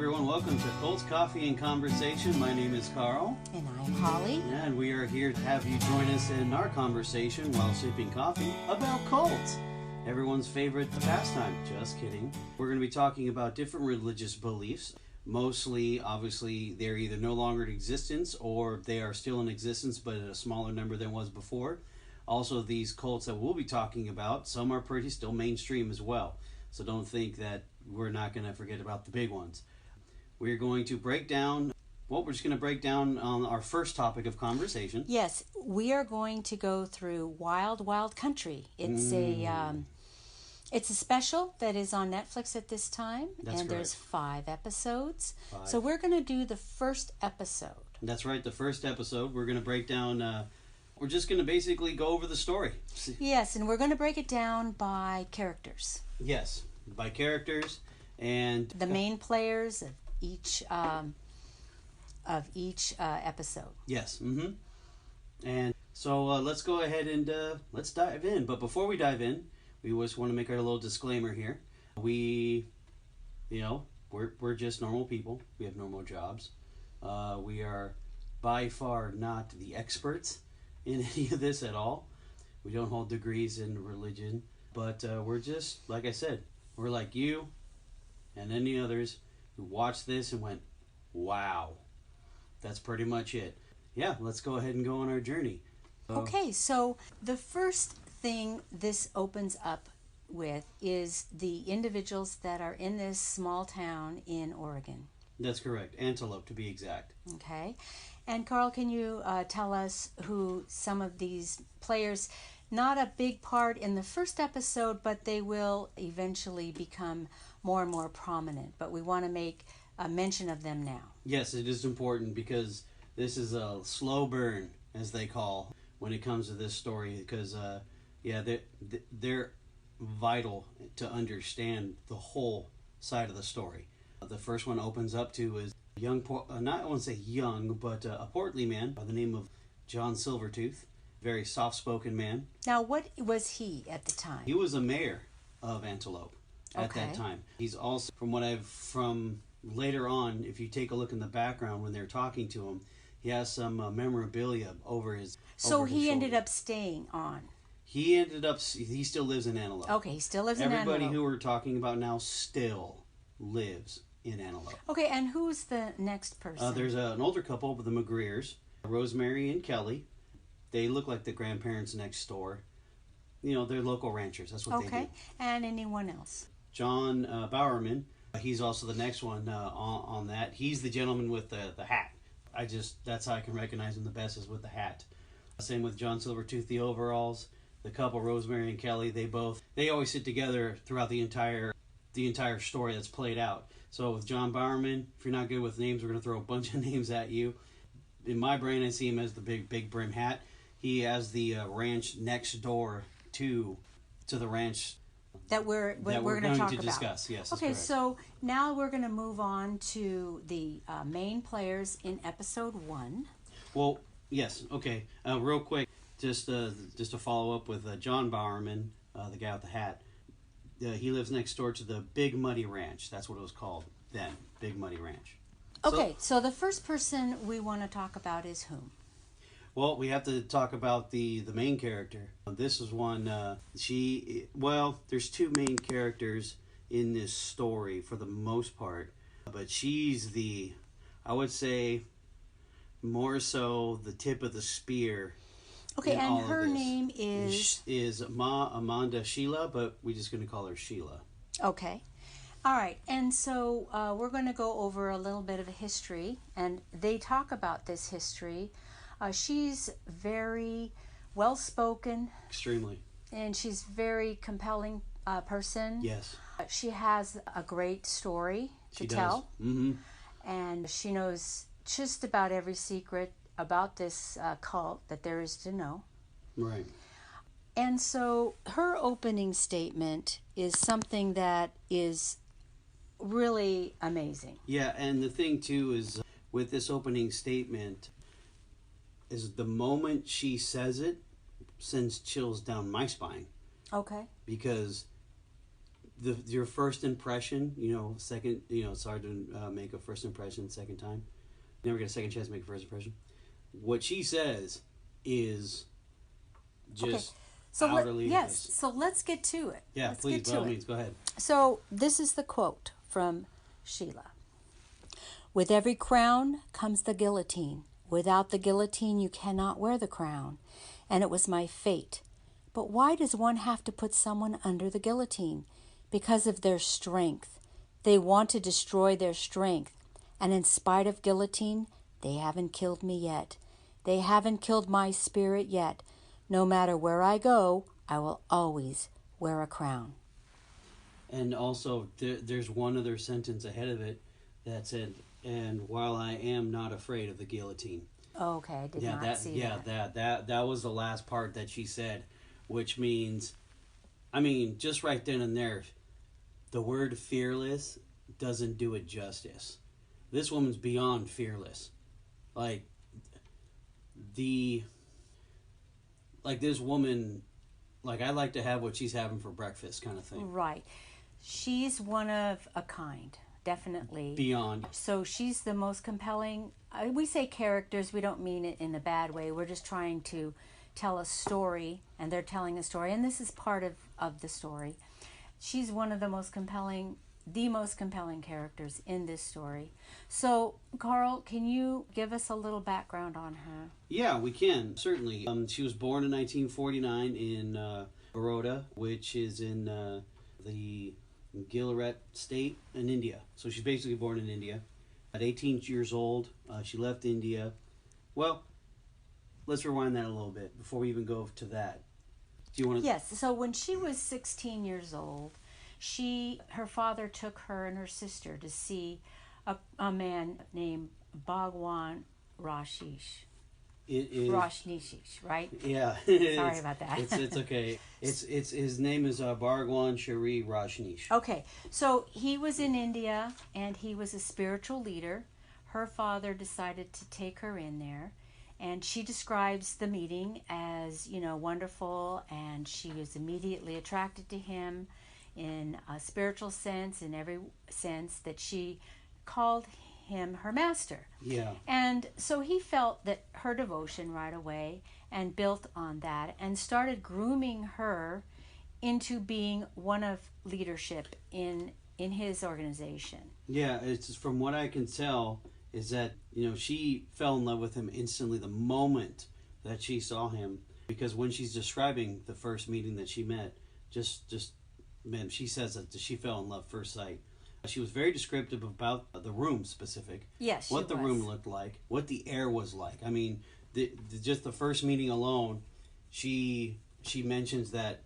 everyone. Welcome to Colts Coffee and Conversation. My name is Carl. And I'm Holly. And we are here to have you join us in our conversation while sipping coffee about Colts, everyone's favorite pastime. Just kidding. We're going to be talking about different religious beliefs. Mostly, obviously, they're either no longer in existence or they are still in existence, but at a smaller number than was before. Also, these cults that we'll be talking about, some are pretty still mainstream as well. So don't think that we're not going to forget about the big ones. We're going to break down, we're just going to break down on our first topic of conversation. Yes, we are going to go through Wild Wild Country. It's a special that is on Netflix at this time. That's and correct. There's 5 episodes. So we're going to do the first episode. That's right, the first episode. We're going to break down, we're just going to basically go over the story. Yes, and we're going to break it down by characters. Yes, by characters and The main players of each episode. Yes. And so let's go ahead and let's dive in. But before we dive in, we just want to make our little disclaimer here. We're just normal people. We have normal jobs. We are by far not the experts in any of this at all. We don't hold degrees in religion, but we're just, like I said, we're like you and any others who watched this and went, wow. That's pretty much it. Yeah, let's go ahead and go on our journey. Okay, so the first thing this opens up with is the individuals that are in this small town in Oregon. That's correct. Antelope, to be exact. Okay. And Carl, can you tell us who some of these players, not a big part in the first episode, but they will eventually become more and more prominent. But we want to make a mention of them now. Yes, it is important because this is a slow burn, as they call, when it comes to this story. Because, they're vital to understand the whole side of the story. The first one opens up to is a young, not I won't say young, but a portly man by the name of John Silvertooth. Very soft-spoken man. Now, what was he at the time? He was a mayor of Antelope at that time. He's also, from later on, if you take a look in the background when they're talking to him, he has some memorabilia over his So over his he ended shoulder. up staying on. He still lives in Antelope. Okay, he still lives in Antelope. Everybody who we're talking about now still lives in Antelope. Okay, and who's the next person? There's an older couple, the McGreers, Rosemary and Kelly. They look like the grandparents next door. You know, they're local ranchers. That's what they do. Okay, and anyone else? John Bowerman. He's also the next one on that. He's the gentleman with the hat. That's how I can recognize him the best, is with the hat. Same with John Silvertooth, the overalls. The couple, Rosemary and Kelly, they always sit together throughout the entire story that's played out. So with John Bowerman, if you're not good with names, we're going to throw a bunch of names at you. In my brain, I see him as the big brim hat. He has the ranch next door to the ranch That we're going to talk about. Discuss. Yes. Okay, correct. so now we're going to move on to the main players in episode 1. Well, yes. Okay. Real quick, just to follow up with John Bowerman, the guy with the hat. He lives next door to the Big Muddy Ranch. That's what it was called then, Big Muddy Ranch. Okay, so the first person we want to talk about is whom? Well, we have to talk about the main character. This is one, there's 2 main characters in this story for the most part, but she's I would say, more so the tip of the spear. Okay, and her name is Amanda Sheila, but we're just going to call her Sheila. Okay. All right, and so we're going to go over a little bit of a history, and they talk about this history. She's very well-spoken. Extremely. And she's very compelling person. Yes. She has a great story to tell. Mm-hmm. And she knows just about every secret about this cult that there is to know. Right. And so her opening statement is something that is really amazing. Yeah, and the thing too is with this opening statement is the moment she says it sends chills down my spine. Okay. Because your first impression, second, it's hard to make a first impression second time. You never get a second chance to make a first impression. What she says is just utterly. Yes. So let's get to it. Yeah, let's please, by all means, go ahead. So this is the quote from Sheila. With every crown comes the guillotine. Without the guillotine, you cannot wear the crown. And it was my fate. But why does one have to put someone under the guillotine? Because of their strength. They want to destroy their strength. And in spite of guillotine, they haven't killed me yet. They haven't killed my spirit yet. No matter where I go, I will always wear a crown. And also, there's one other sentence ahead of it that said, and while I am not afraid of the guillotine. Oh, okay, I did not see that. That was the last part that she said, which means, just right then and there, the word fearless doesn't do it justice. This woman's beyond fearless. This woman, I like to have what she's having for breakfast kind of thing. Right. She's one of a kind, definitely. Beyond. So she's the most compelling. We say characters, we don't mean it in a bad way. We're just trying to tell a story, and they're telling a story, and this is part of the story. She's one of the most compelling characters in this story. So, Carl, can you give us a little background on her? Yeah, we can, certainly. She was born in 1949 in Baroda, which is in the Gujarat state in India. So she's basically born in India. At 18 years old, she left India. Well, let's rewind that a little bit before we even go to that. Do you want to? Yes. So when she was 16 years old, her father took her and her sister to see a man named Bhagwan Rashish. It is Rajneesh, right? Yeah. Sorry about that. It's okay. It's his name is Bhagwan Shri Rajneesh. Okay, so he was in India and he was a spiritual leader. Her father decided to take her in there, and she describes the meeting as wonderful, and she was immediately attracted to him in a spiritual sense, in every sense that she called him her master. Yeah. And so he felt that her devotion right away and built on that and started grooming her into being one of leadership in his organization. Yeah, it's from what I can tell is that, she fell in love with him instantly the moment that she saw him, because when she's describing the first meeting that she met, man, she says that she fell in love first sight. She was very descriptive about the room specific. Yes, what the room looked like, what the air was like. Just the first meeting alone, she mentions that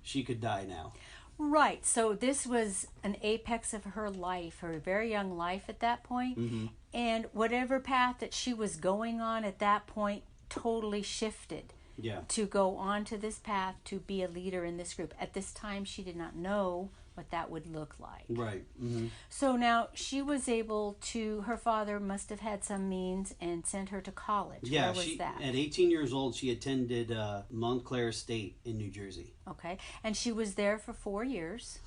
she could die now. Right. So this was an apex of her life, her very young life at that point. Mm-hmm. And whatever path that she was going on at that point totally shifted. Yeah. To go on to this path to be a leader in this group. At this time, she did not know what that would look like. Right. Mm-hmm. So now she was able to, her father must have had some means and sent her to college. Yeah, where was that? At 18 years old, she attended Montclair State in New Jersey. Okay. And she was there for 4 years.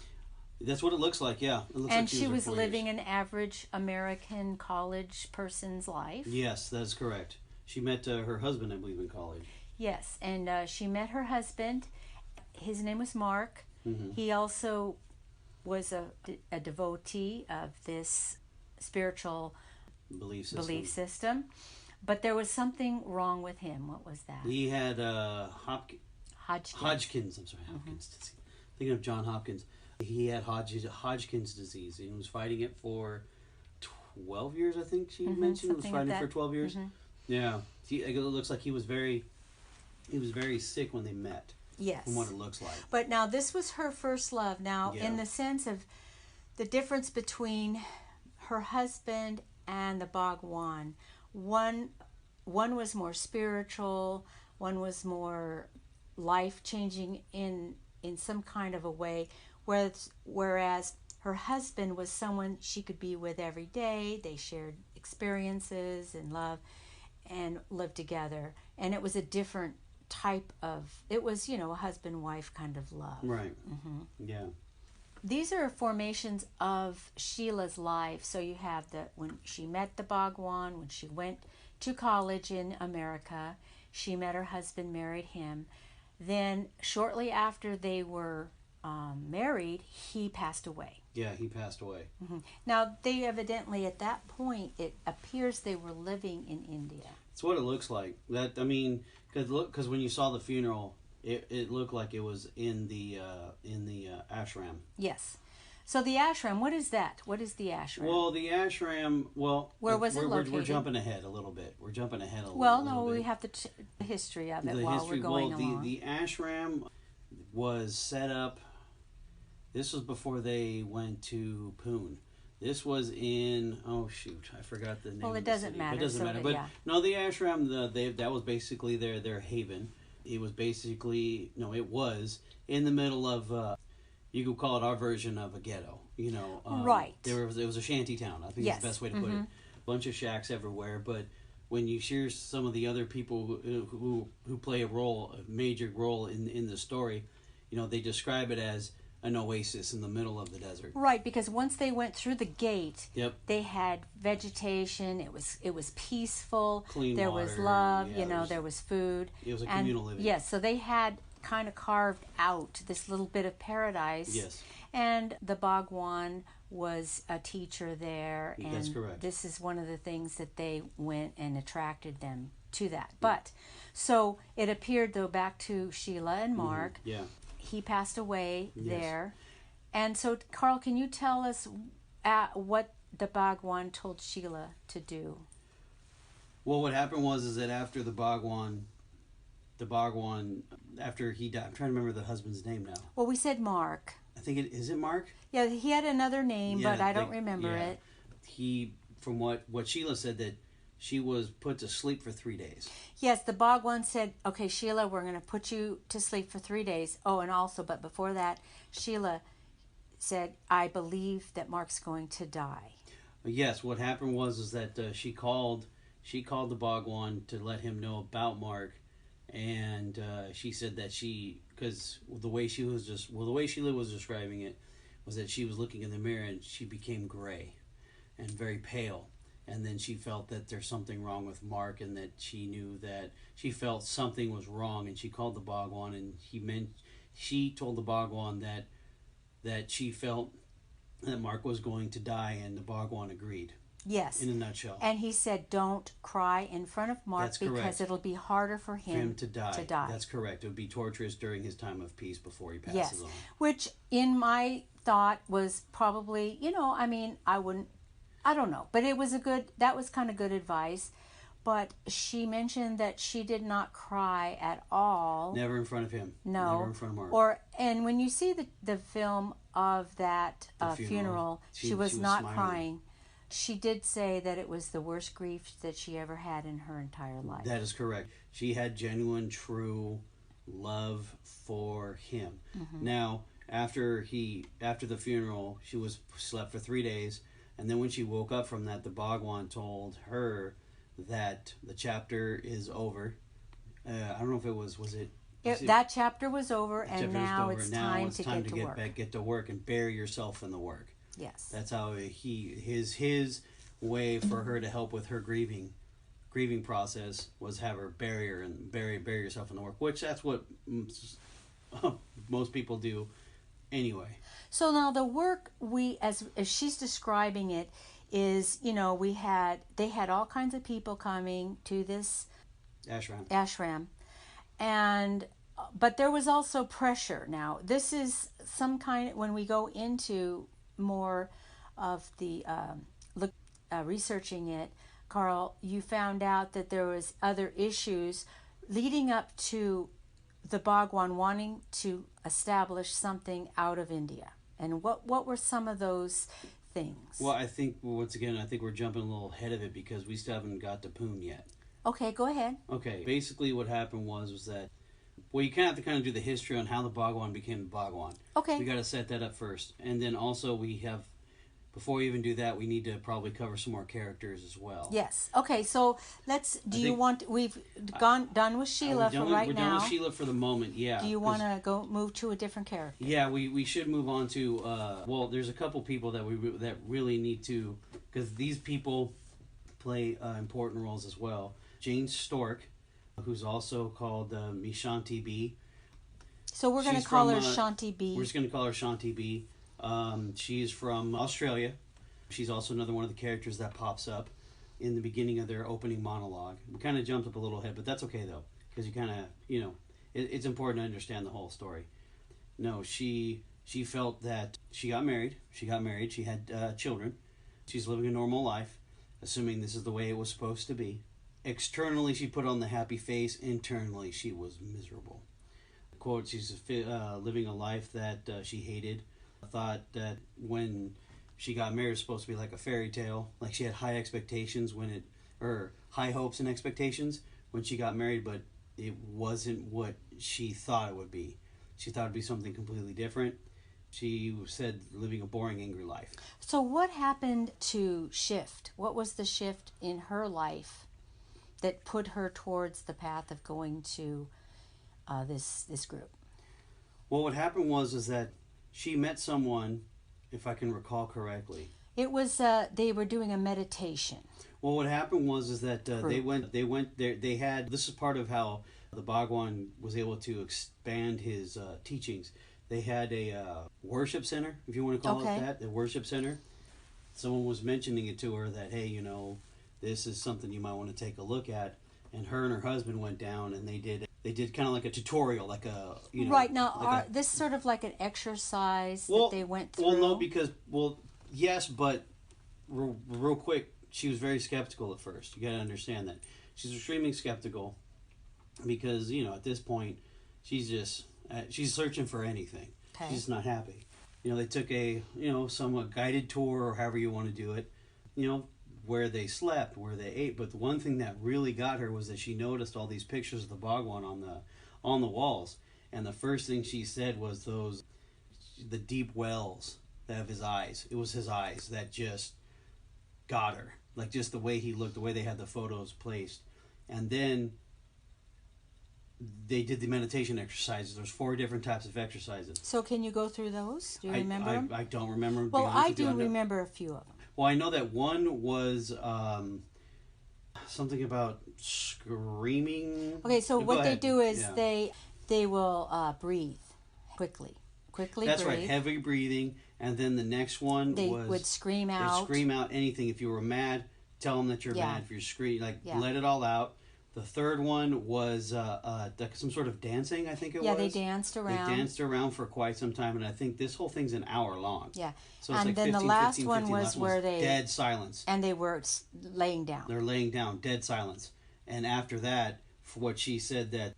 That's what it looks like, yeah. It looks and like she was living years. an average American college person's life. Yes, that is correct. She met her husband, I believe, in college. Yes, and she met her husband. His name was Mark. Mm-hmm. He also was a devotee of this spiritual belief system. But there was something wrong with him. What was that? He had Hodgkin. Hodgkin's. I'm sorry, Hopkins. Mm-hmm. Thinking of John Hopkins. He had Hodgkin's disease. He was fighting it for 12 years, I think she mentioned. He was fighting for 12 years. Mm-hmm. Yeah. It looks like he was very sick when they met. Yes. From what it looks like. But now this was her first love. Now, in the sense of the difference between her husband and the Bhagwan, one was more spiritual, one was more life-changing in some kind of a way, whereas her husband was someone she could be with every day. They shared experiences and love and lived together. And it was a different type of, it was, a husband-wife kind of love. Right. Mm-hmm. Yeah. these are formations of Sheila's life. So you have when she met the Bhagwan, when she went to college in America, she met her husband, married him. Then shortly after they were married, he passed away. Yeah, he passed away. Mm-hmm. Now, they evidently, at that point, it appears they were living in India. It's what it looks like. Because when you saw the funeral, it looked like it was in the ashram. Yes. So the ashram, what is that? What is the ashram? Well, the ashram. Where was it located? We're jumping ahead a little bit. We're jumping ahead a little. Well, little no, bit. we have the history of it The while history, we're going along. The ashram was set up. This was before they went to Pune. This was in, oh shoot, I forgot the name. Well, it of the doesn't city. matter. It doesn't so matter. that, But yeah. no, the ashram, that was basically their haven. It was basically, it was in the middle of, you could call it our version of a ghetto. Right. It was a shanty town. I think Yes. is the best way to put it. Bunch of shacks everywhere, but when you hear some of the other people who play a major role in the story, they describe it as an oasis in the middle of the desert. Right, because once they went through the gate, Yep. they had vegetation. It was peaceful. Clean there water, was love. yeah, there was food. It was a communal living. Yes, so they had kind of carved out this little bit of paradise. Yes. And the Bhagwan was a teacher there, and That's correct. this is one of the things that they went and attracted them to that. But so it appeared, though, back to Sheila and Mark. Yeah. He passed away Yes. there. And so, Carl, can you tell us what the Bhagwan told Sheila to do? Well, what happened was that after the Bhagwan, after he died, I'm trying to remember the husband's name now. Well, we said Mark. I think is it Mark? Yeah, he had another name, Yeah, but I don't remember it. He, from what Sheila said, that she was put to sleep for 3 days. Yes, the Bhagwan said, okay, Sheila, we're going to put you to sleep for 3 days. Oh, and also, but before that, Sheila said, I believe that Mark's going to die. Yes, what happened was that she called the Bhagwan to let him know about Mark, and she said that because the way Sheila was describing it was that she was looking in the mirror and she became gray and very pale. And then she felt that there's something wrong with Mark, and that she felt something was wrong, and she called the Bhagwan, and she told the Bhagwan that she felt that Mark was going to die, and the Bhagwan agreed. Yes. In a nutshell. And he said, don't cry in front of Mark. That's because correct. It'll be harder for him to die. That's correct. It would be torturous during his time of peace before he passes on. Which in my thought was probably, I don't know, but that was kind of good advice. But she mentioned that she did not cry at all. Never in front of him. No. Never in front of Mark. And when you see the film of that funeral, she was not smiling. crying. She did say that it was the worst grief that she ever had in her entire life. That is correct. She had genuine, true love for him. Mm-hmm. Now, after the funeral, she slept for 3 days, and then when she woke up from that, the Bhagwan told her that the chapter is over. I don't know if it was it. That chapter was over, and now it's time to get to work and bury yourself in the work. Yes. That's how his way for her to help with her grieving process was have her bury yourself in the work, which that's what most people do anyway. So now the work as she's describing it is, they had all kinds of people coming to this ashram, but there was also pressure. Now this is some kind, when we go into more of the researching it, Carl, you found out that there was other issues leading up to the Bhagwan wanting to establish something out of India. And what were some of those things? Well, I think we're jumping a little ahead of it because we still haven't got to Pune yet. Okay, go ahead. Okay, basically what happened was that, well, you have to do the history on how the Bhagwan became the Bhagwan. Okay. We got to set that up first. And then also we have before we even do that, we need to probably cover some more characters as well. Yes. Okay. So let's. We've done with Sheila for right we're now. done with Sheila for the moment. Yeah. Do you want to move to a different character? Yeah, we should move on to. Well, there's a couple people that that really need to, because these people play important roles as well. Jane Stork, who's also called Mishanti B. So we're going to call her Shanti B. We're just going to call her Shanti B. She's from Australia. She's also another one of the characters that pops up in the beginning of their opening monologue. We kind of jumped up a little ahead, but that's okay though, because you kind of, it's important to understand the whole story. No, she felt that she got married. She had children. She's living a normal life, assuming this is the way it was supposed to be. Externally, she put on the happy face. Internally, she was miserable. Quote, she's living a life that she hated. Thought that when she got married, it was supposed to be like a fairy tale. Like she had high expectations or high hopes and expectations when she got married, but it wasn't what she thought it would be. She thought it'd be something completely different. She said living a boring, angry life. So what happened to shift? What was the shift in her life that put her towards the path of going to this group? Well, what happened was that she met someone, if I can recall correctly. It was they were doing a meditation. Well, what happened was that they went there. They had, this is part of how the Bhagwan was able to expand his teachings. They had a worship center, if you want to call it that, a worship center. Someone was mentioning it to her that, hey, this is something you might want to take a look at. And her husband went down and they did kind of like a tutorial, like a, Right, now, this sort of like an exercise that they went through? Well, no, because, yes, but real quick, she was very skeptical at first. You got to understand that. She's extremely skeptical because, at this point, she's searching for anything. Okay. She's not happy. They took a, somewhat guided tour or however you want to do it, where they slept, where they ate. But the one thing that really got her was that she noticed all these pictures of the Bhagwan on the walls. And the first thing she said was the deep wells of his eyes. It was his eyes that just got her. Like just the way he looked, the way they had the photos placed. And then they did the meditation exercises. There's 4 different types of exercises. So can you go through those? Do you remember them? I don't remember. Well, I do remember a few of them. Well, I know that one was something about screaming. Okay, so what they do is they will breathe quickly. That's breathe. Right, heavy breathing. And then the next one they would scream out. They'd scream out anything. If you were mad, tell them that you're mad. If you're screaming, let it all out. The third one was some sort of dancing, I think it was. Yeah, they danced around. They danced around for quite some time, and I think this whole thing's an hour long. Yeah. So it's and like then 15, the last 15, one was where they... Dead silence. And they were laying down. They're laying down, dead silence. And after that, for what she said that,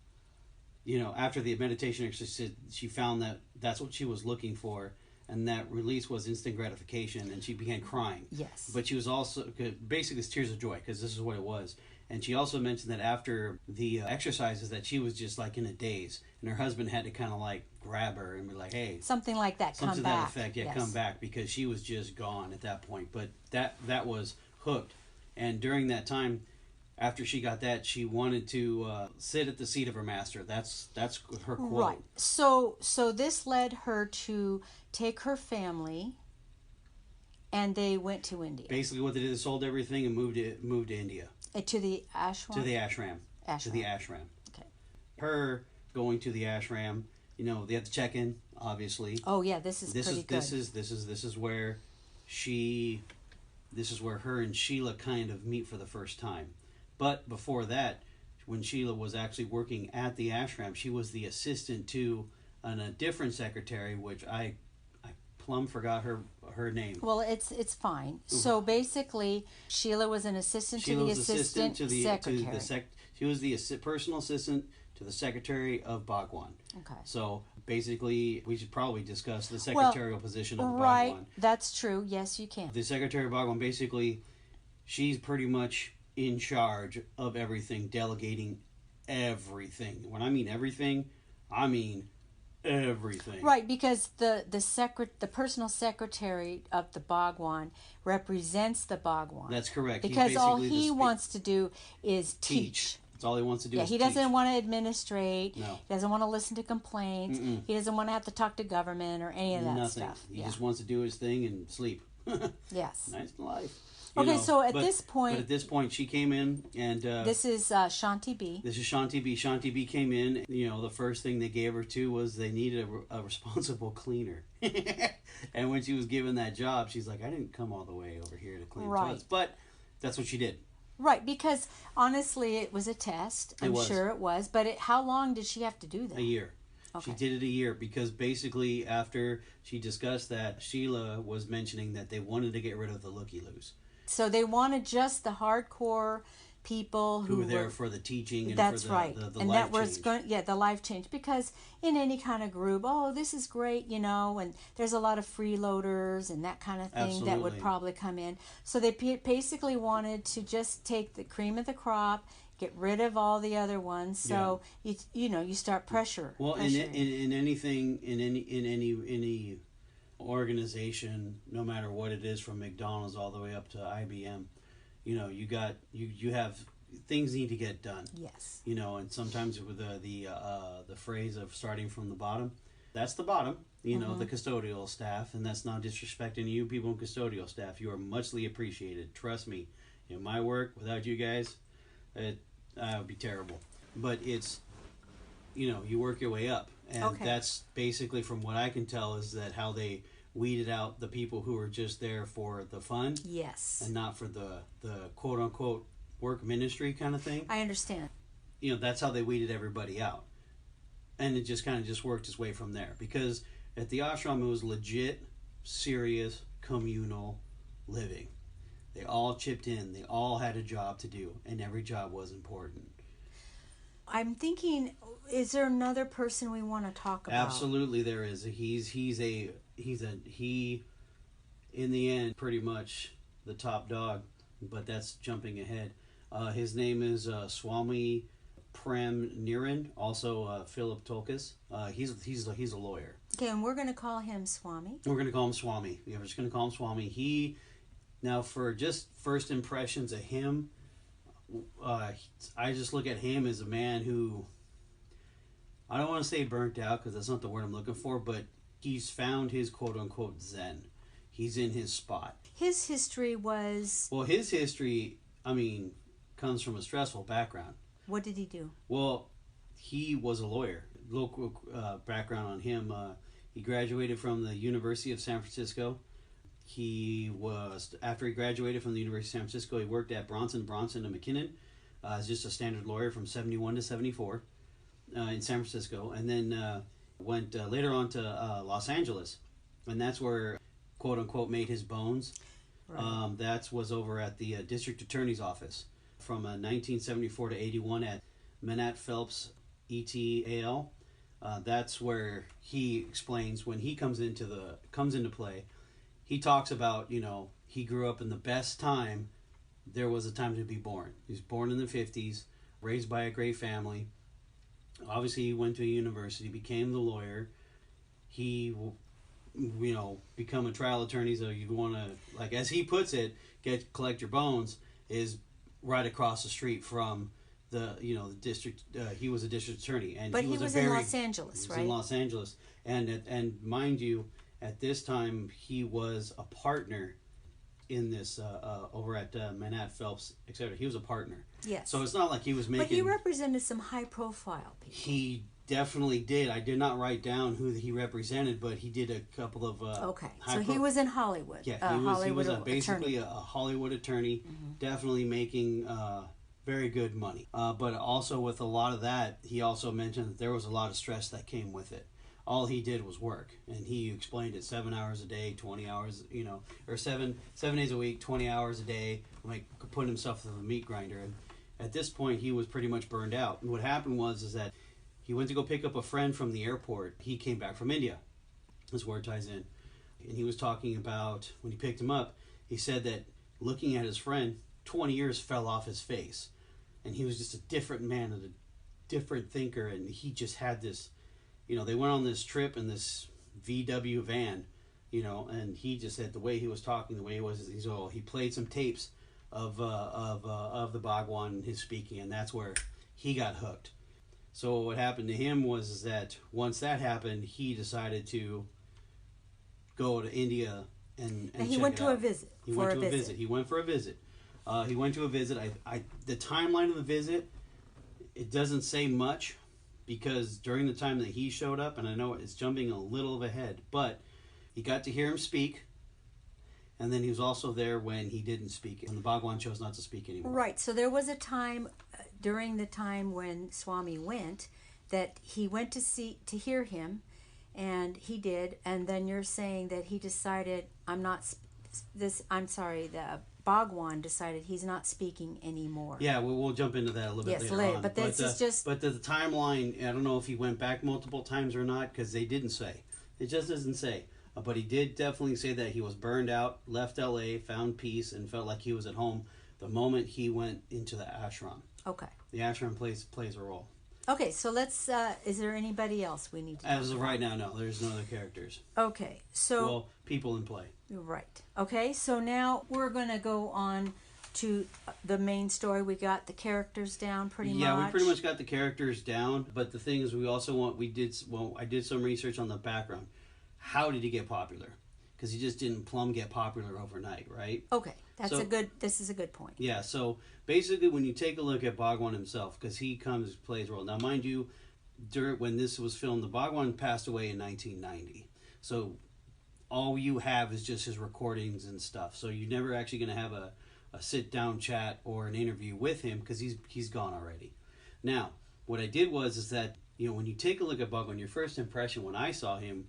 after the meditation exercise, she found that that's what she was looking for. And that release was instant gratification, and she began crying. Yes. But she was also, basically it's tears of joy, because this is what it was. And she also mentioned that after the exercises that she was just like in a daze. And her husband had to kind of like grab her and be like, hey. Something like that, come back. Something to that effect, yes. Come back, because she was just gone at that point. But that was hooked. And during that time, after she got that, she wanted to sit at the seat of her master. That's her quote. Right. So this led her to take her family, and they went to India. Basically, what they did is sold everything and moved to India. To the ashram? To the ashram. To the ashram. Okay. Her going to the ashram, they have to check in, obviously. Oh yeah, this is pretty good. This is where her and Sheila kind of meet for the first time. But before that, when Sheila was actually working at the ashram, she was the assistant to a different secretary, which I plumb forgot her name. Well, it's fine. So basically, Sheila was an assistant to the assistant secretary. She was the personal assistant to the secretary of Bhagwan. Okay. So basically, we should probably discuss the secretarial position of the right, Bhagwan. That's true. Yes, you can. The secretary of Bhagwan, basically, she's pretty much in charge of everything, delegating everything. When I mean everything, I mean everything. Right, because the personal secretary of the Bhagwan represents the Bhagwan. That's correct. Because all basically he wants to do is teach. That's all he wants to do. Yeah, is he doesn't want to administrate. No. He doesn't want to listen to complaints. Mm-mm. He doesn't want to have to talk to government or any of that Nothing. stuff. He just wants to do his thing and sleep. Yes. Nice life. Okay, so at this point... But at this point, she came in and... this is Shanti B. This is Shanti B. Shanti B came in. You know, the first thing they gave her to was they needed a responsible cleaner. And when she was given that job, she's like, I didn't come all the way over here to clean toilets. But that's what she did. Right, because honestly, it was a test. I'm sure it was. But how long did she have to do that? A year. Okay. She did it a year because basically after she discussed that, Sheila was mentioning that they wanted to get rid of the looky-loos. So they wanted just the hardcore people who were there for the teaching and that's for the, right. the and life that was change. The life change. Because in any kind of group, oh, this is great, you know, and there's a lot of freeloaders and that kind of thing that would probably come in. So they basically wanted to just take the cream of the crop, get rid of all the other ones. So you start pressure. Well, in anything in any organization, no matter what it is, from McDonald's all the way up to IBM, you have things need to get done. Yes. And sometimes with the phrase of starting from the bottom, that's the bottom. The custodial staff, and that's not disrespecting you people in custodial staff. You are muchly appreciated. Trust me. In my work, without you guys, it would be terrible. But it's, you work your way up. And that's basically, from what I can tell, is that how they weeded out the people who were just there for the fun. Yes. And not for the quote-unquote work ministry kind of thing. I understand. That's how they weeded everybody out. And it just kind of just worked its way from there. Because at the ashram, it was legit, serious, communal living. They all chipped in. They all had a job to do. And every job was important. I'm thinking, is there another person we want to talk about? Absolutely, there is. He in the end, pretty much the top dog, but that's jumping ahead. His name is Swami Prem Niran, also Philip Tolkas. He's a lawyer. Okay, and we're going to call him Swami. We're going to call him Swami. Yeah, we're just going to call him Swami. Now, for just first impressions of him, I just look at him as a man who, I don't want to say burnt out because that's not the word I'm looking for, but he's found his quote-unquote Zen. He's in his spot. His history was... Well, his history, comes from a stressful background. What did he do? Well, he was a lawyer. Local background on him. He graduated from the University of San Francisco. After he graduated from the University of San Francisco, he worked at Bronson & McKinnon as just a standard lawyer from 71 to 74 in San Francisco. And then went later on to Los Angeles. And that's where, quote-unquote, made his bones. Right. That was over at the District Attorney's Office from 1974 to 81 at Manat Phelps ETAL. That's where he explains when he comes into play. He talks about, he grew up in the best time there was a time to be born. He was born in the 50s, raised by a great family. Obviously, he went to a university, became the lawyer. He, become a trial attorney, so you want to, like, as he puts it, collect your bones, is right across the street from the district. He was a district attorney. But he was in Los Angeles, right? In Los Angeles. And mind you, at this time, he was a partner in this over at Manat Phelps, etc. He was a partner. Yes. So it's not like he was making... But he represented some high-profile people. He definitely did. I did not write down who he represented, but he did a couple of... okay. So he was in Hollywood. Yeah, he was basically a Hollywood attorney, definitely making very good money. But also with a lot of that, he also mentioned that there was a lot of stress that came with it. All he did was work, and he explained it 7 hours a day, 20 hours, or 7 days a week, 20 hours a day, like putting himself through the meat grinder. And at this point, he was pretty much burned out. And what happened was that he went to go pick up a friend from the airport. He came back from India. That's where it ties in. And he was talking about, when he picked him up, he said that looking at his friend, 20 years fell off his face. And he was just a different man and a different thinker, and he just had this they went on this trip in this VW van, and he just said the way he was talking, the way he was, he played some tapes of the Bhagwan, his speaking, and that's where he got hooked. So what happened to him was that once that happened, he decided to go to India and he went to a visit. He went to a visit. He went for a visit. The timeline of the visit, it doesn't say much, because during the time that he showed up, and I know it's jumping a little ahead, but he got to hear him speak, and then he was also there when he didn't speak, and the Bhagwan chose not to speak anymore. Right, so there was a time, during the time when Swami went, that he went to hear him, and he did, and then you're saying that he decided, the Bhagwan decided he's not speaking anymore. Yeah, we'll jump into that a little bit later on. But this is just... But the timeline, I don't know if he went back multiple times or not, because they didn't say. It just doesn't say. But he did definitely say that he was burned out, left LA, found peace, and felt like he was at home the moment he went into the ashram. Okay. The ashram plays a role. Okay, so let's... is there anybody else we need to As of right now, no. There's no other characters. Okay, so... Well, people in play. Right. Okay, so now we're going to go on to the main story. We got the characters down pretty much. Yeah, we pretty much got the characters down. But the thing is, I did some research on the background. How did he get popular? Because he just didn't get popular overnight, right? Okay, this is a good point. Yeah, so basically when you take a look at Bhagwan himself, because he plays a role. Now, mind you, when this was filmed, the Bhagwan passed away in 1990. So all you have is just his recordings and stuff. So you're never actually going to have a sit-down chat or an interview with him, because he's gone already. Now, what I did is that, when you take a look at Bhagwan, your first impression when I saw him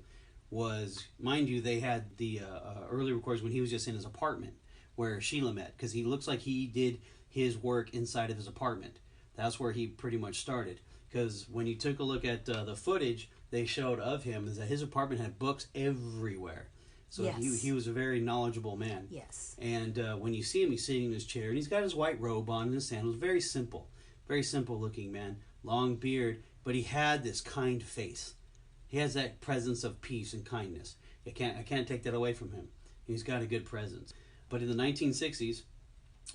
was, mind you, they had the early recordings when he was just in his apartment where Sheila met, because he looks like he did his work inside of his apartment. That's where he pretty much started, because when you took a look at the footage they showed of him, is that his apartment had books everywhere. So yes. he was a very knowledgeable man. Yes. And when you see him, he's sitting in his chair, and he's got his white robe on and his sandals. Very simple looking man, long beard, but he had this kind face. He has that presence of peace and kindness. I can't take that away from him. He's got a good presence. But in the 1960s,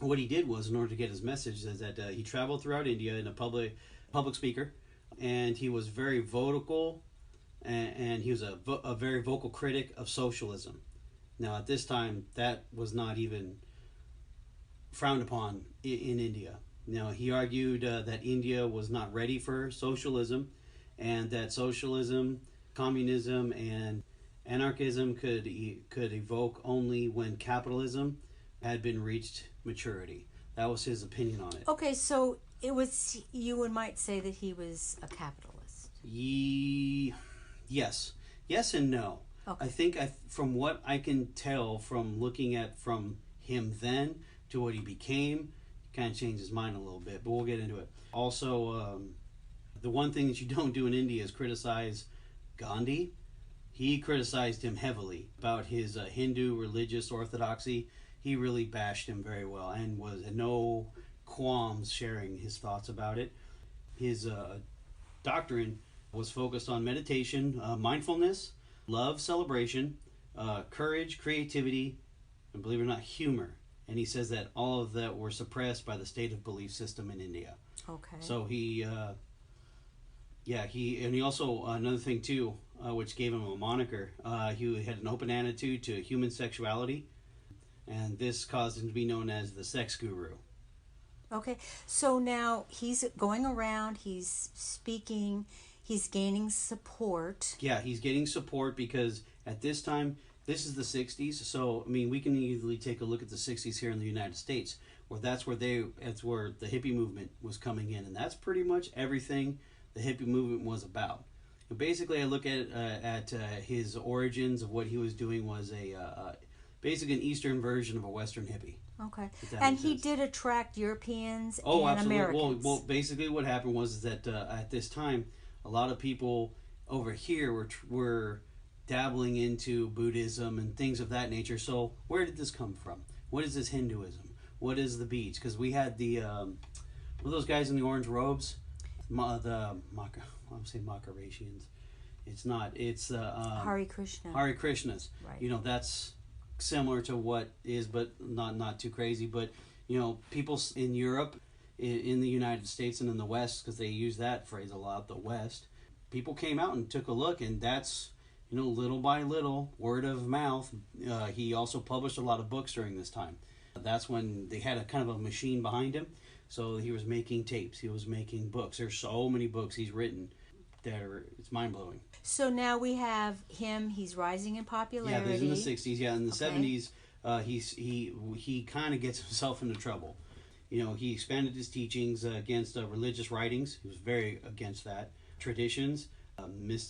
what he did was, in order to get his message, is that he traveled throughout India in a public speaker, and he was very vocal, and he was a very vocal critic of socialism. Now, at this time, that was not even frowned upon in India. Now, he argued that India was not ready for socialism, and that socialism, communism, and anarchism could evoke only when capitalism had been reached maturity. That was his opinion on it. Okay, so you might say that he was a capitalist. Yes and no. Okay. I think from what I can tell from looking at from him then to what he became, he kind of changed his mind a little bit, but we'll get into it. Also, the one thing that you don't do in India is criticize Gandhi. He criticized him heavily about his Hindu religious orthodoxy. He really bashed him very well and was no qualms sharing his thoughts about it. His doctrine was focused on meditation, mindfulness, love, celebration, courage, creativity, and believe it or not, humor. And he says that all of that were suppressed by the state of belief system in India. Okay. So he also, another thing too, which gave him a moniker, he had an open attitude to human sexuality, and this caused him to be known as the sex guru. Okay, so now he's going around, he's speaking, he's gaining support. Yeah, he's getting support because at this time, this is the 60s, so, I mean, we can easily take a look at the 60s here in the United States, where that's where the hippie movement was coming in, and that's pretty much everything the hippie movement was about. And basically, I look at his origins of what he was doing was basically an Eastern version of a Western hippie. Okay, and he did attract Europeans and absolutely. Americans. Well, basically what happened was that at this time, a lot of people over here were dabbling into Buddhism and things of that nature. So where did this come from? What is this Hinduism? What is the beads? Because we had what are those guys in the orange robes? I'm saying Macaratians. It's not. It's Hare Krishna. Hare Krishnas. Right. You know, that's similar to what is, but not too crazy. But you know, people in Europe, in the United States, and in the West, because they use that phrase a lot, the West. People came out and took a look, and that's, you know, little by little, word of mouth. He also published a lot of books during this time. That's when they had a kind of a machine behind him. So he was making tapes. He was making books. There's so many books he's written that are, it's mind blowing. So now we have him. He's rising in popularity. Yeah, there's in the '60s. Yeah, in the Okay. '70s, he kind of gets himself into trouble. You know, he expanded his teachings against religious writings. He was very against that. Traditions,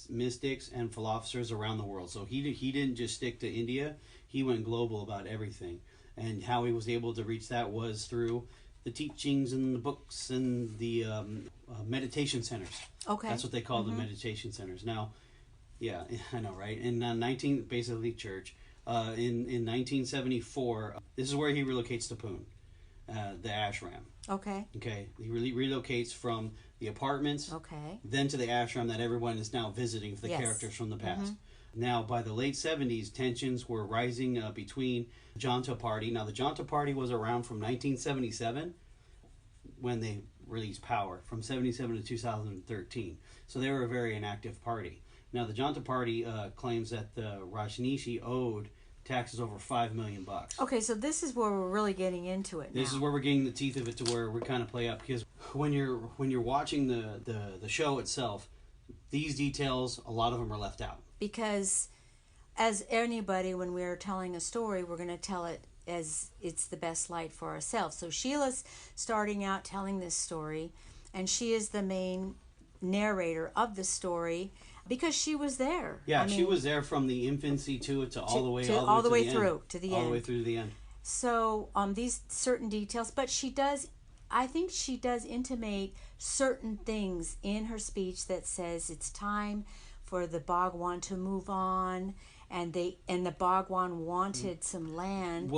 mystics, and philosophers around the world. So he didn't just stick to India. He went global about everything. And how he was able to reach that was through the teachings and the books and the meditation centers. Okay. That's what they call the meditation centers. Now, yeah, I know, right? In basically church. In 1974, this is where he relocates to Pune, the ashram. Okay. Okay, he really relocates from the apartments, Okay. then to the ashram that everyone is now visiting for the Yes. characters from the past. Now, by the late '70s, tensions were rising between the Janta Party. Now, the Janta Party was around from 1977 when they released power, from 77 to 2013. So they were a very inactive party. Now, the Janta Party claims that the Rajneeshi owed taxes over $5 million. Okay, so this is where we're really getting into it now. This is where we're getting the teeth of it, to where we kind of play up, because when you're watching the show itself, these details, a lot of them are left out. Because as anybody, when we're telling a story, we're going to tell it as it's the best light for ourselves. So Sheila's starting out telling this story, and she is the main narrator of the story because she was there. Yeah, I mean, she was there from the infancy to all the way through to the end. way through to the end. So these certain details, but I think she does intimate certain things in her speech that says it's time for the Bhagwan to move on, and the Bhagwan wanted some land.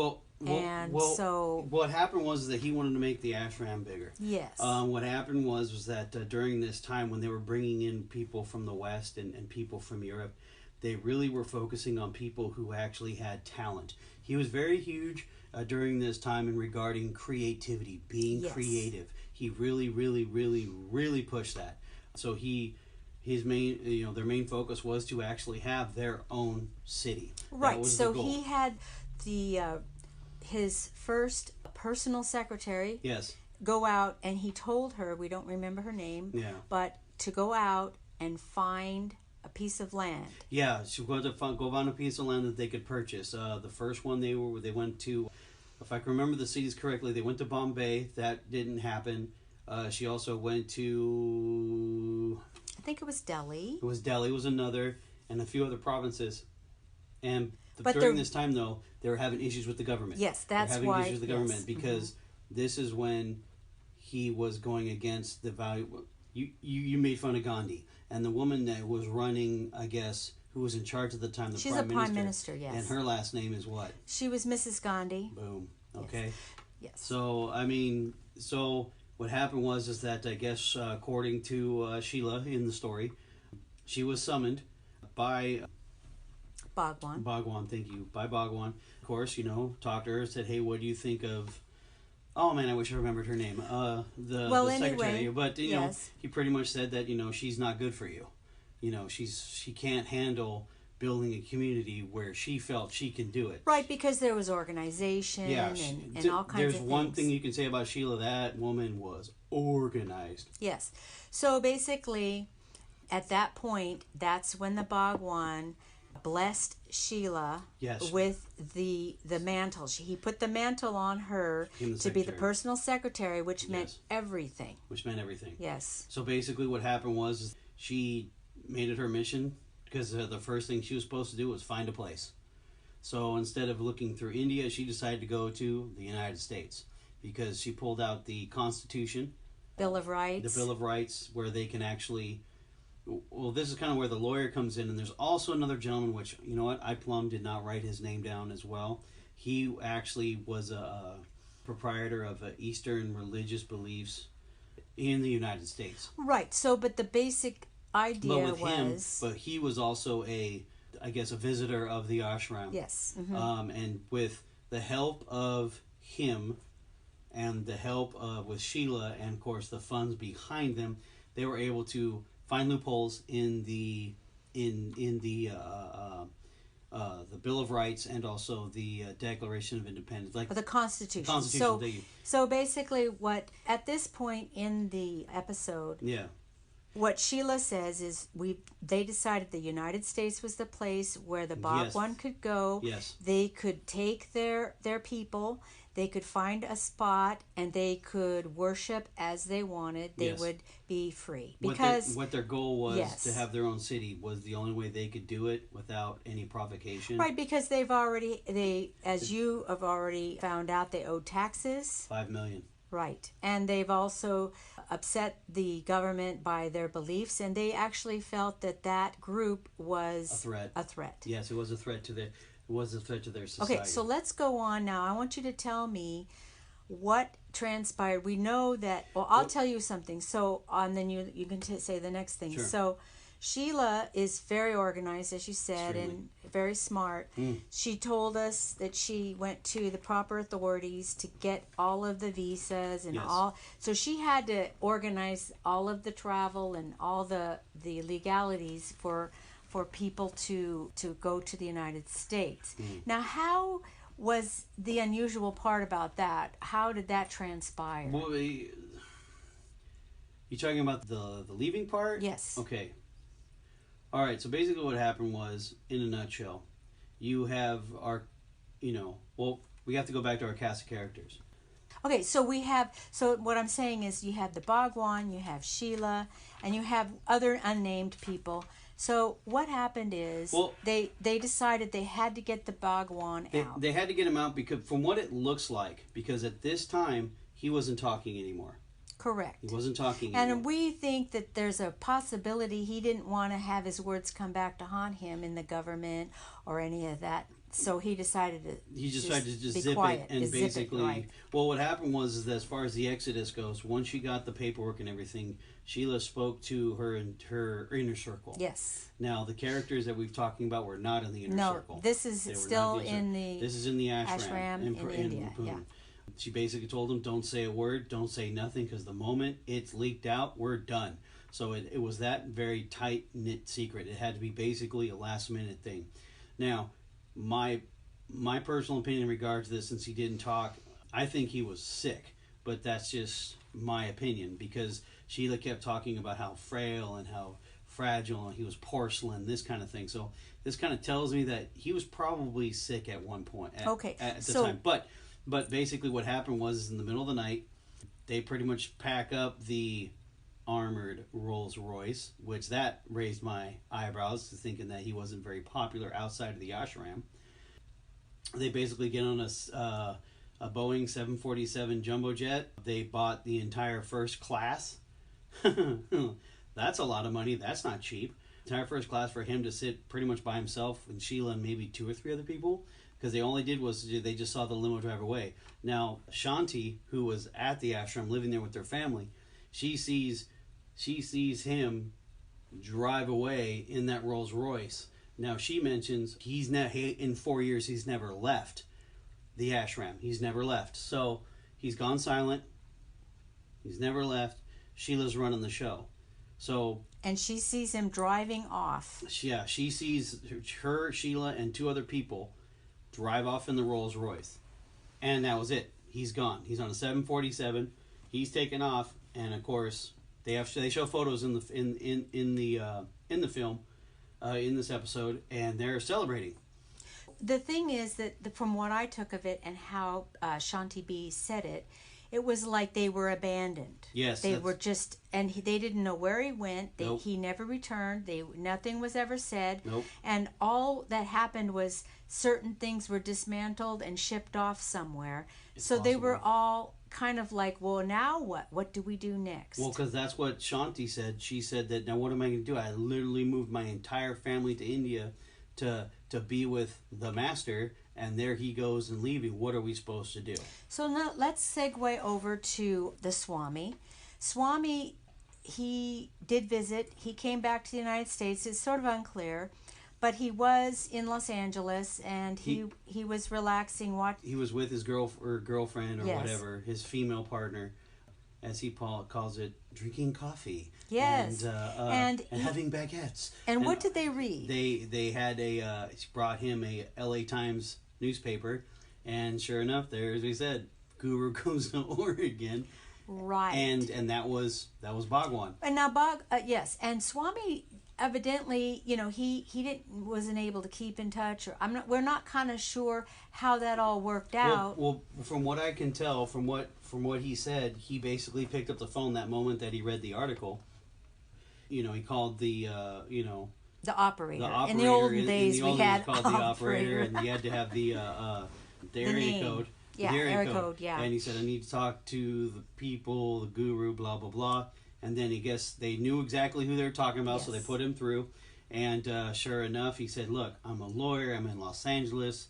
So what happened was that he wanted to make the ashram bigger. yes, What happened was that during this time when they were bringing in people from the West and people from Europe, they really were focusing on people who actually had talent. He was very huge during this time in regarding creativity, being Yes. creative. He really, really, really, really pushed that. So his main, their main focus was to actually have their own city. That right. was So the goal. he had his first personal secretary Yes. go out, and he told her, we don't remember her name, Yeah. but to go out and find a piece of land. Yeah, she wanted to go find a piece of land that they could purchase. The first one they went to, if I can remember the cities correctly, they went to Bombay. That didn't happen. She also went to, I think it was Delhi. it was Delhi was another, and a few other provinces. And But during they're- this time, though, they were having issues with the government. Yes, They were that's having why. issues with the government yes. because this is when he was going against the value. You made fun of Gandhi, and the woman that was running, I guess, who was in charge at the time, the She's prime a prime minister, yes. and her last name is what? She was Mrs. Gandhi. Boom. Okay. Yes. So what happened was that I guess according to Sheila in the story, she was summoned by Bhagwan. Bhagwan. Thank you, by Bhagwan. Of course, talked to her, said, "Hey, what do you think of?" Oh man, I wish I remembered her name. The secretary. But yes. he pretty much said that she's not good for you. She can't handle building a community where she felt she can do it. Right, because there was organization and all kinds of There's things. one thing you can say about Sheila: that woman was organized. Yes. So basically, at that point, that's when the Bhagwan blessed Sheila Yes. with the mantle. He put the mantle on her Became the to be the secretary. personal secretary, which meant Yes. everything. Which meant everything. Yes. So basically, what happened was she made it her mission, because the first thing she was supposed to do was find a place. So instead of looking through India, she decided to go to the United States, because she pulled out the Constitution, Bill of Rights. the Bill of Rights, where they can actually. Well, this is kind of where the lawyer comes in, and there's also another gentleman, which, you know what, I plumb did not write his name down as well. He actually was a proprietor of Eastern religious beliefs in the United States. Right. So, but the basic idea with him, was... but he was also I guess, a visitor of the ashram. Yes. Mm-hmm. And with the help of him and the help of with Sheila and of course the funds behind them, they were able to find loopholes in the Bill of Rights and also the Declaration of Independence, like the Constitution. Constitution. So basically, what at this point in the episode, yeah, what Sheila says is they decided the United States was the place where the Bhagwan could go. Yes. They could take their people. They could find a spot and they could worship as they wanted. They would be free. Because what their goal was to have their own city was the only way they could do it without any provocation. Right, because as you have already found out, they owed taxes. $5 million. Right. And they've also upset the government by their beliefs, and they actually felt that group was a threat. Yes, it was a threat to their society. Okay, so let's go on now. I want you to tell me what transpired. We know that, I'll tell you something. So, and then you can say the next thing. Sure. So, Sheila is very organized, as you said, and very smart. She told us that she went to the proper authorities to get all of the visas and all. So she had to organize all of the travel and all the legalities for people to go to the United States. Now, how was the unusual part about that? How did that transpire? Well, you talking about the leaving part? Yes. Okay. All right, so basically what happened was, in a nutshell, you have we have to go back to our cast of characters. Okay, so what I'm saying is you have the Bhagwan, you have Sheila, and you have other unnamed people. So what happened is they decided they had to get the Bhagwan out. They had to get him out because, from what it looks like, because at this time, he wasn't talking anymore. Correct. He wasn't talking anymore. And we think that there's a possibility he didn't want to have his words come back to haunt him in the government or any of that. So he decided to just zip quiet, it and basically. Right. Well, what happened was that as far as the Exodus goes, once she got the paperwork and everything, Sheila spoke to her inner circle. Yes. Now the characters that we've talking about were not in the inner circle. No, this is still in the. This is in the ashram in India. Yeah. She basically told them, "Don't say a word, don't say nothing, because the moment it's leaked out, we're done." So it was that very tight knit secret. It had to be basically a last minute thing. Now, my personal opinion in regards to this, since he didn't talk, I think he was sick, but that's just my opinion, because Sheila kept talking about how frail and how fragile and he was porcelain, this kind of thing. So this kind of tells me that he was probably sick at one point at the time. But basically what happened was, in the middle of the night, they pretty much pack up the armored Rolls Royce, which that raised my eyebrows to thinking that he wasn't very popular outside of the ashram. They basically get on a Boeing 747 jumbo jet. They bought the entire first class. That's a lot of money. That's not cheap. Entire first class for him to sit pretty much by himself, and Sheila and maybe 2 or 3 other people, because they only did was they just saw the limo drive away. Now Shanti, who was at the ashram living there with their family, she sees him drive away in that Rolls Royce. Now she mentions in 4 years he's never left the ashram. He's never left. So he's gone silent. He's never left. Sheila's running the show. And she sees him driving off. Yeah, she sees her, Sheila, and 2 other people drive off in the Rolls Royce. And that was it. He's gone. He's on a 747. He's taken off, and of course they show photos in the film in this episode, and they're celebrating. The thing is that from what I took of it and how Shanti B said it, it was like they were abandoned. Yes, they were just, and they didn't know where he went. Nope. He never returned. Nothing was ever said. Nope. And all that happened was certain things were dismantled and shipped off somewhere. So they were all kind of like, well, now what? What do we do next? Well, because that's what Shanti said. She said that, now what am I going to do? I literally moved my entire family to India to be with the master, and there he goes and leaving. What are we supposed to do? So now let's segue over to the Swami. Swami he did visit. He came back to the United States. It's sort of unclear, but he was in Los Angeles, and he was relaxing. He was with his girlfriend or Yes. whatever, his female partner, as he calls it, drinking coffee. Yes. And having baguettes. And what did they read? They had she brought him a L.A. Times newspaper, and sure enough, there, as we said, Guru goes to Oregon. Right. And that was Bhagwan. And now yes, and Swami evidently, wasn't able to keep in touch, or we're not kind of sure how that all worked out. Well, from what I can tell, from what he said, he basically picked up the phone that moment that he read the article. He called the The operator. the operator. In the olden days, we had called the operator, and you had to have the area name. code. Yeah, the area code, yeah. And he said, I need to talk to the people, the guru, blah, blah, blah. And then they knew exactly who they were talking about, so they Yes. put him through. And sure enough, he said, look, I'm a lawyer. I'm in Los Angeles.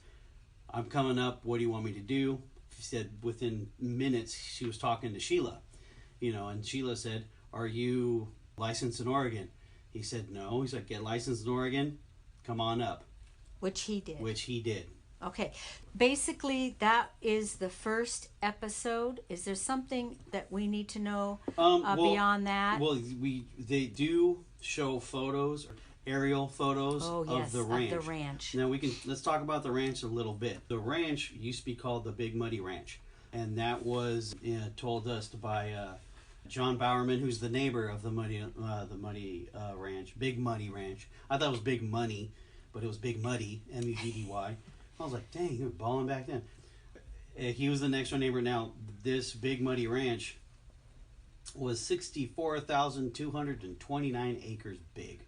I'm coming up. What do you want me to do? He said within minutes, she was talking to Sheila. And Sheila said, are you licensed in Oregon? He said, no. He said, get licensed in Oregon. Come on up. Which he did. Which he did. Okay. Basically, that is the first episode. Is there something that we need to know beyond that? Well, they do show photos, aerial photos of the ranch. Now let's talk about the ranch a little bit. The ranch used to be called the Big Muddy Ranch, and that was told us by John Bowerman, who's the neighbor of the Muddy Ranch, Big Muddy Ranch. I thought it was Big Money, but it was Big Muddy, Muddy. I was like, dang, he was balling back then. He was the next door neighbor. Now, this Big Muddy Ranch was 64,229 acres big.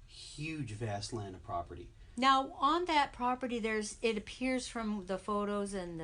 Huge, vast land of property. Now, on that property, it appears from the photos and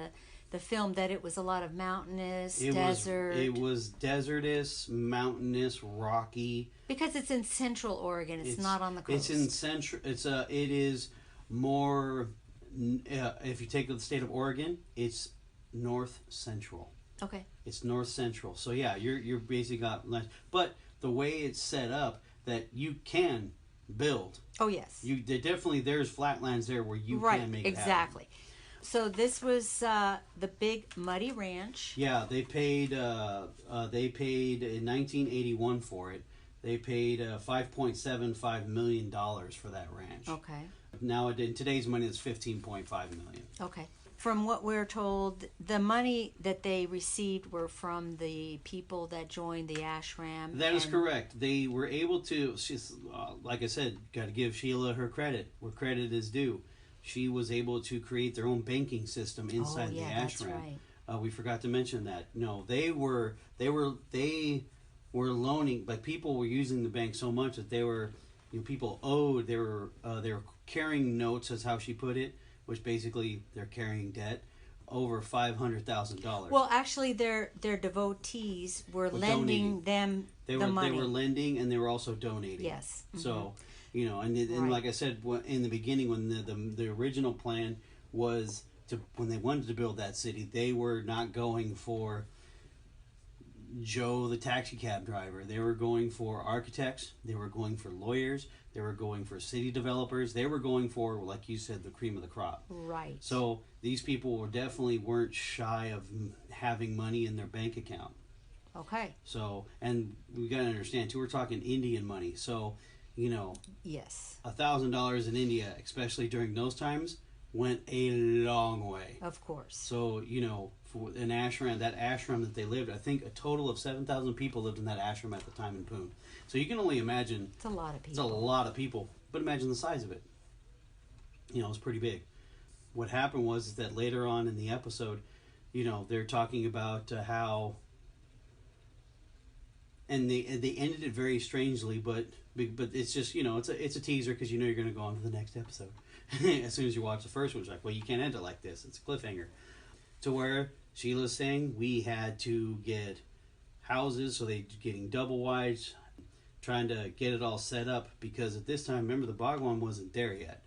the film that it was a lot of mountainous, desert. It was desertous, mountainous, rocky. Because it's in Central Oregon, it's not on the coast. It's in central. It is more. If you take the state of Oregon, it's north central. Okay. It's north central. So yeah, you're basically got, but the way it's set up that you can build. Oh yes. There's flatlands there where you can make it exactly. happen. So this was the Big Muddy Ranch. Yeah, they paid in 1981 for it. They paid $5.75 million for that ranch. Okay. Now, in today's money, it's $15.5 million. Okay. From what we're told, the money that they received were from the people that joined the ashram. That is correct. They were able to, like I said, got to give Sheila her credit where credit is due. She was able to create their own banking system inside the ashram. That's right. We forgot to mention that. No, they were loaning, but people were using the bank so much that they were, people owed. They were carrying notes, as how she put it, which basically they're carrying debt over $500,000. Well, actually, their devotees were lending them the money. They were lending, and they were also donating. Yes. Mm-hmm. So, and like I said in the beginning, when the original plan was when they wanted to build that city, they were not going for Joe the taxi cab driver. They were going for architects. They were going for lawyers. They were going for city developers. They were going for, like you said, the cream of the crop. Right. So these people weren't shy of having money in their bank account. Okay. So, and we got to understand too, we're talking Indian money. So, yes, $1,000 in India, especially during those times, went a long way. Of course. So, for an ashram, that they lived, I think a total of 7,000 people lived in that ashram at the time in Pune. So you can only imagine. It's a lot of people. It's a lot of people, but imagine the size of it. It's pretty big. What happened was that later on in the episode, they're talking about how, and they ended it very strangely, but it's just it's a teaser because you're going to go on to the next episode. As soon as you watch the first one, it's like, well, you can't end it like this. It's a cliffhanger. To where Sheila's saying we had to get houses, so they getting double wides, trying to get it all set up, because at this time, remember, the Bhagwan wasn't there yet.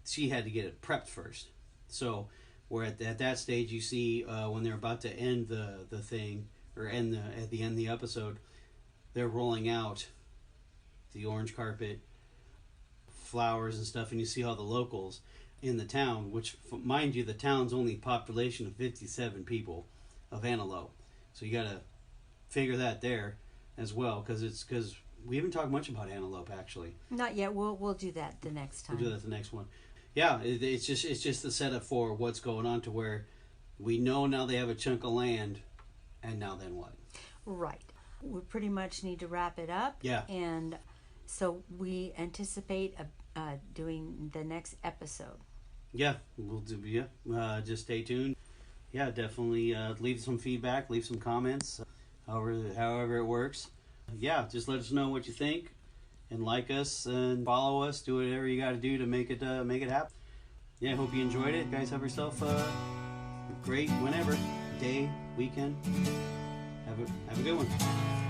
She had to get it prepped first. So where at that stage, you see when they're about to end the thing, or at the end of the episode, they're rolling out the orange carpet, flowers and stuff, and you see all the locals in the town, which, mind you, the town's only population of 57 people of Antelope. So you got to figure that there as well, because we haven't talked much about Antelope actually. Not yet. We'll do that the next time. We'll do that the next one. Yeah, it's just the setup for what's going on, to where we know now they have a chunk of land, and now then what? Right. We pretty much need to wrap it up. Yeah. And so we anticipate doing the next episode. Yeah, we'll do. Yeah, just stay tuned. Yeah, definitely leave some feedback, leave some comments, however it works. Yeah, just let us know what you think, and like us and follow us. Do whatever you got to do to make it happen. Yeah, I hope you enjoyed it, guys. Have yourself a great whenever day, weekend. Have a good one.